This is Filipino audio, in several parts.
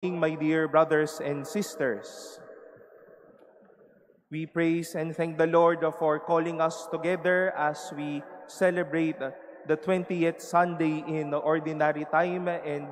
My dear brothers and sisters, we praise and thank the Lord for calling us together as we celebrate the 20th Sunday in Ordinary Time. And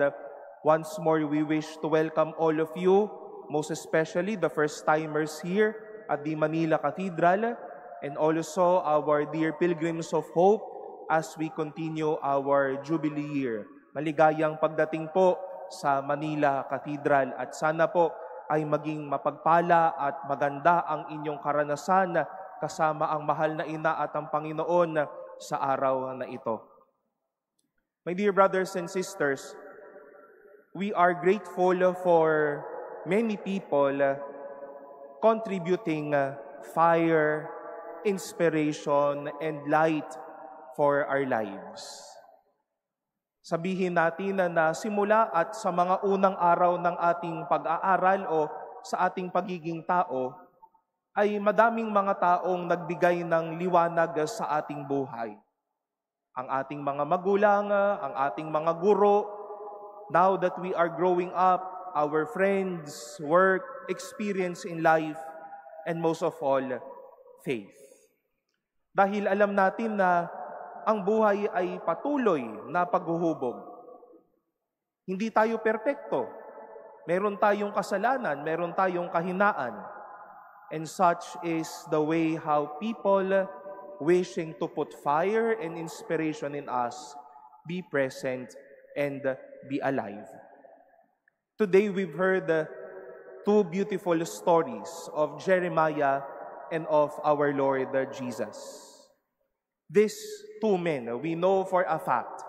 once more, we wish to welcome all of you, most especially the first-timers here at the Manila Cathedral, and also our dear pilgrims of hope as we continue our Jubilee year. Maligayang pagdating po sa Manila Cathedral at sana po ay maging mapagpala at maganda ang inyong karanasan kasama ang mahal na ina at ang Panginoon sa araw na ito. My dear brothers and sisters, we are grateful for many people contributing fire, inspiration, and light for our lives. Sabihin natin na simula at sa mga unang araw ng ating pag-aaral o sa ating pagiging tao, ay madaming mga taong nagbigay ng liwanag sa ating buhay. Ang ating mga magulang, ang ating mga guro, now that we are growing up, our friends, work, experience in life, and most of all, faith. Dahil alam natin na ang buhay ay patuloy na paghuhubog. Hindi tayo perpekto. Meron tayong kasalanan, meron tayong kahinaan. And such is the way how people wishing to put fire and inspiration in us be present and be alive. Today we've heard two beautiful stories of Jeremiah and of our Lord Jesus. These two men, we know for a fact,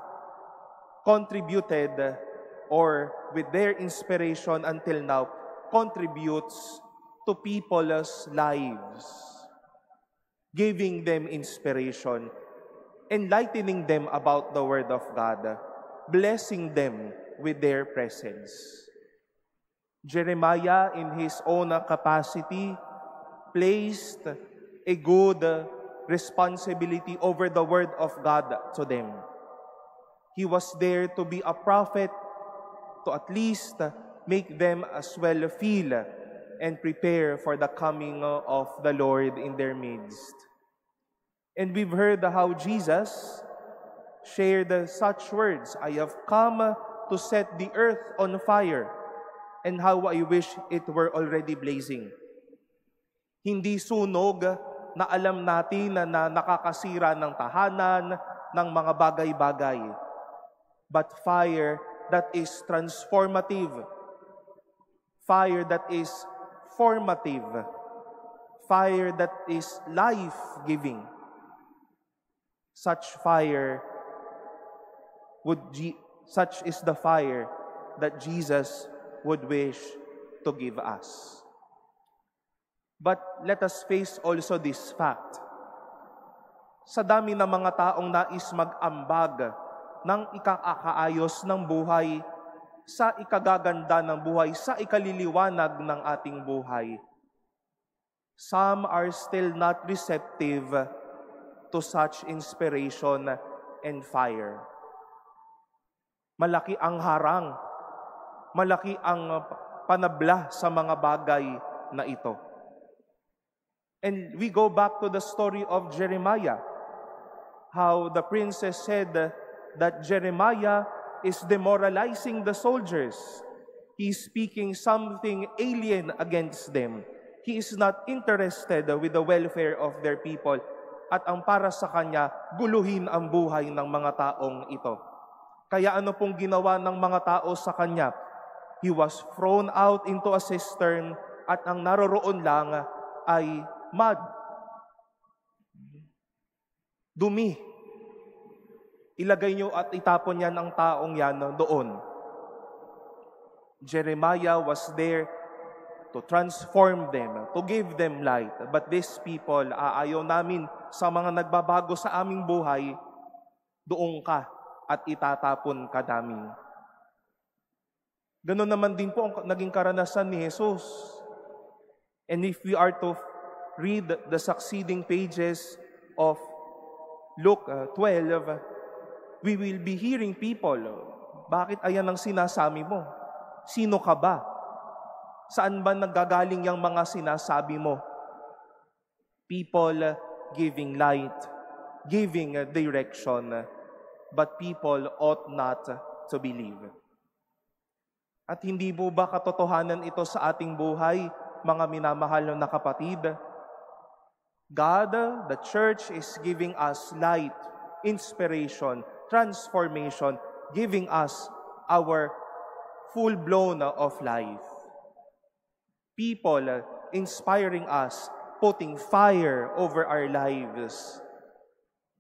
contributed or with their inspiration until now, contributes to people's lives, giving them inspiration, enlightening them about the Word of God, blessing them with their presence. Jeremiah, in his own capacity, placed a good responsibility over the Word of God to them. He was there to be a prophet, to at least make them as well feel and prepare for the coming of the Lord in their midst. And we've heard how Jesus shared such words, "I have come to set the earth on fire, and how I wish it were already blazing." Hindi sunog na alam natin na nakakasira ng tahanan, ng mga bagay-bagay. But fire that is transformative. Fire that is formative. Fire that is life-giving. Such is the fire that Jesus would wish to give us. But let us face also this fact. Sa dami ng mga taong nais mag-ambag ng ikakaayos ng buhay, sa ikagaganda ng buhay, sa ikaliliwanag ng ating buhay, some are still not receptive to such inspiration and fire. Malaki ang harang, malaki ang panabla sa mga bagay na ito. And we go back to the story of Jeremiah, how the princess said that Jeremiah is demoralizing the soldiers. He is speaking something alien against them. He is not interested with the welfare of their people. At ang para sa kanya, guluhin ang buhay ng mga taong ito. Kaya ano pong ginawa ng mga tao sa kanya? He was thrown out into a cistern at ang naroroon lang ay mud, dumi. Ilagay nyo at itapon yan ang taong yan doon. Jeremiah was there to transform them, to give them light. But these people, ayaw namin sa mga nagbabago sa aming buhay, doon ka at itatapon ka namin. Ganun naman din po ang naging karanasan ni Jesus. And if we are to read the succeeding pages of Luke 12, we will be hearing people, bakit ayan ang sinasami mo? Sino ka ba? Saan ba nanggagaling yung mga sinasabi mo? People giving light, giving direction, but people ought not to believe. At hindi po ba katotohanan ito sa ating buhay, mga minamahal na kapatid? God, the Church, is giving us light, inspiration, transformation, giving us our full-blown of life. People inspiring us, putting fire over our lives.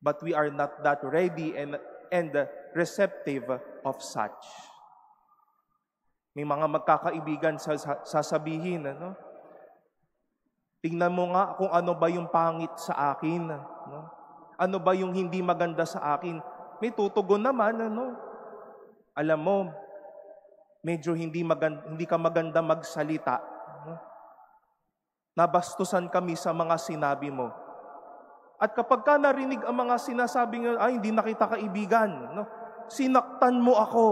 But we are not that ready and receptive of such. May mga magkakaibigan sasabihin, tingnan mo nga kung ano ba yung pangit sa akin. Ano ba yung hindi maganda sa akin? May tutugon naman, Alam mo, medyo hindi ka maganda magsalita. Nabastusan kami sa mga sinabi mo. At kapag ka narinig ang mga sinasabi nga, ay, hindi na kita kaibigan. Sinaktan mo ako.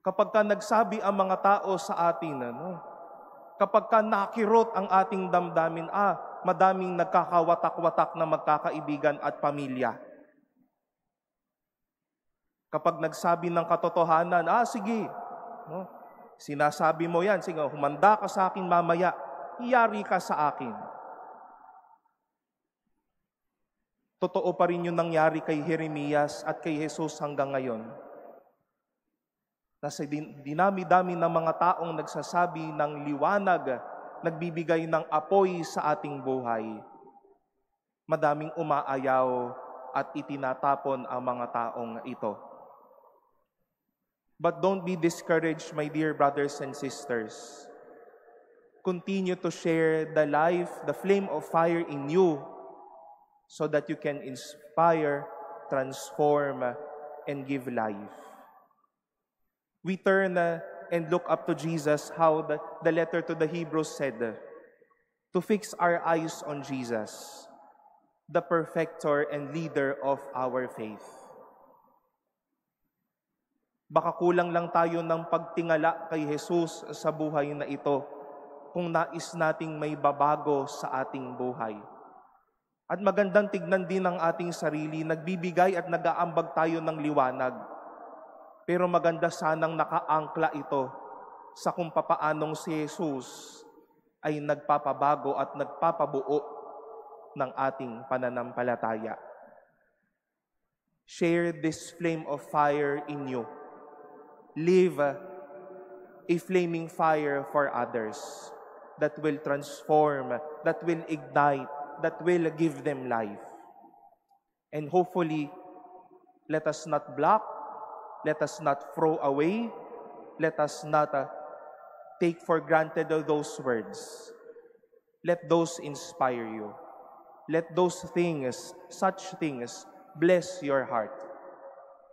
Kapag ka nagsabi ang mga tao sa atin, kapag ka nakirot ang ating damdamin, madaming nagkakawatak-watak na magkakaibigan at pamilya. Kapag nagsabi ng katotohanan, sige, sinasabi mo yan, sige, humanda ka sa akin mamaya, iyari ka sa akin. Totoo pa rin yung nangyari kay Jeremias at kay Jesus hanggang ngayon. Nasa dinami-dami ng mga taong nagsasabi ng liwanag, nagbibigay ng apoy sa ating buhay. Madaming umaayaw at itinatapon ang mga taong ito. But don't be discouraged, my dear brothers and sisters. Continue to share the life, the flame of fire in you, so that you can inspire, transform, and give life. We turn and look up to Jesus, how the letter to the Hebrews said, to fix our eyes on Jesus, the perfecter and leader of our faith. Baka kulang lang tayo ng pagtingala kay Jesus sa buhay na ito kung nais nating may babago sa ating buhay. At magandang tignan din ang ating sarili, nagbibigay at nag-aambag tayo ng liwanag. Pero maganda sanang nakaangkla ito sa kung papaanong si Jesus ay nagpapabago at nagpapabuo ng ating pananampalataya. Share this flame of fire in you. Live a flaming fire for others that will transform, that will ignite, that will give them life. And hopefully, let us not block, let us not throw away, let us not take for granted those words. Let those inspire you. Let those things, such things, bless your heart.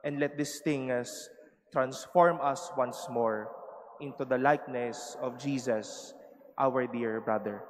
And let these things transform us once more into the likeness of Jesus, our dear brother.